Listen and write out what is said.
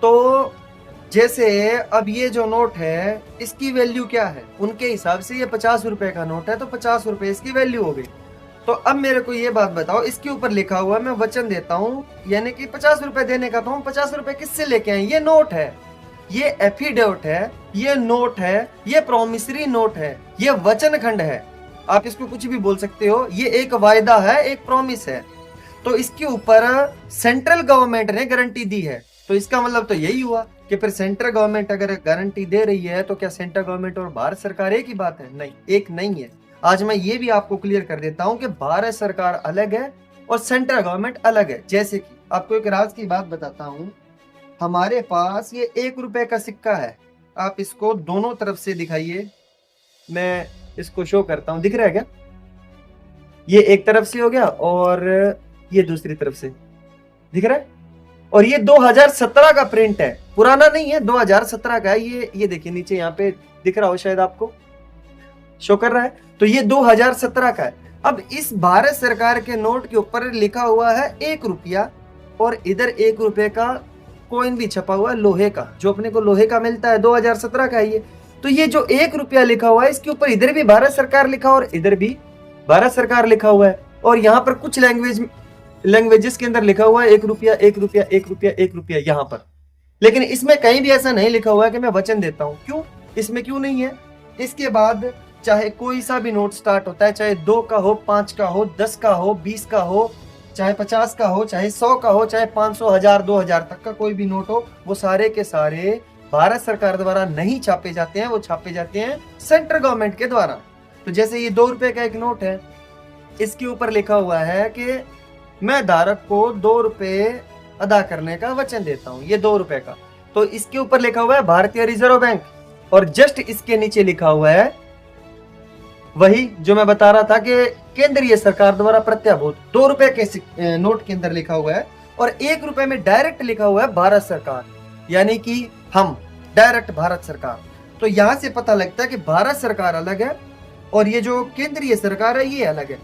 तो जैसे अब ये जो नोट है इसकी वैल्यू क्या है, उनके हिसाब से ये 50 रुपए का नोट है तो 50 रुपए इसकी वैल्यू हो गई। तो अब मेरे को ये बात बताओ, इसके ऊपर लिखा हुआ है मैं वचन देता हूँ, यानी कि 50 रुपए देने का, तो हम 50 रुपए किससे लेके आए? ये नोट है, ये एफिडेविट है, ये नोट है, ये प्रोमिसरी नोट है, ये वचन खंड है, आप इसको कुछ भी बोल सकते हो। ये एक वायदा है, एक प्रॉमिस है। तो इसके ऊपर सेंट्रल गवर्नमेंट ने गारंटी दी है। तो इसका मतलब तो यही हुआ कि फिर सेंट्रल गवर्नमेंट अगर गारंटी दे रही है तो क्या सेंट्रल गवर्नमेंट और भारत सरकार एक ही बात है? नहीं, एक नहीं है। आज मैं ये भी आपको क्लियर कर देता हूं कि भारत सरकार अलग है और सेंट्रल गवर्नमेंट अलग है। जैसे कि आपको एक राज की बात बताता हूं, हमारे पास ये 1 रुपए का सिक्का है, आप इसको दोनों तरफ से दिखाइए, मैं इसको शो करता हूं, दिख रहा है क्या? ये एक तरफ से हो गया और ये दूसरी तरफ से, दिख रहा है? और ये 2017 का प्रिंट है, पुराना नहीं है, 2017 का है। ये देखिए नीचे यहाँ पे दिख रहा हो शायद आपको, शो कर रहा है। तो ये 2017 का है। अब इस भारत सरकार के नोट के ऊपर लिखा हुआ है 1 रुपया और इधर 1 रुपए का कॉइन भी छपा हुआ है लोहे का, जो अपने को लोहे का मिलता है, 2017 का है ये। तो ये जो 1 रुपया लिखा हुआ है इसके ऊपर इधर भी भारत सरकार लिखा और इधर भी भारत सरकार लिखा हुआ है। और यहाँ पर कुछ लैंग्वेजेस के अंदर लिखा हुआ है 1 रुपया 1 रुपया 1 रुपया 1 रुपया यहाँ पर, लेकिन इसमें कहीं भी ऐसा नहीं लिखा हुआ है कि मैं वचन देता हूं। क्यों? इसमें क्यों नहीं है? इसके बाद चाहे कोई सा भी नोट स्टार्ट होता है, चाहे 2 का हो, 5 का हो, 10 का हो, 20 का हो, चाहे 50 का हो, चाहे 100 का हो, चाहे 500, 1000, 2000 तक का कोई भी नोट हो, वो सारे के सारे भारत सरकार द्वारा नहीं छापे जाते हैं, वो छापे जाते हैं सेंट्रल गवर्नमेंट के द्वारा। तो जैसे ये 2 रुपए का एक नोट है, इसके ऊपर लिखा हुआ है कि मैं धारक को 2 रुपए अदा करने का वचन देता हूं, ये 2 रुपए का। तो इसके ऊपर लिखा हुआ है भारतीय रिजर्व बैंक, और जस्ट इसके नीचे लिखा हुआ है वही जो मैं बता रहा था कि केंद्रीय सरकार द्वारा प्रत्याभूत 2 रुपए के नोट के अंदर लिखा हुआ है, और 1 रुपए में डायरेक्ट लिखा हुआ है भारत सरकार, यानी कि हम डायरेक्ट भारत सरकार। तो यहां से पता लगता है कि भारत सरकार अलग है और ये जो केंद्रीय सरकार है ये अलग है।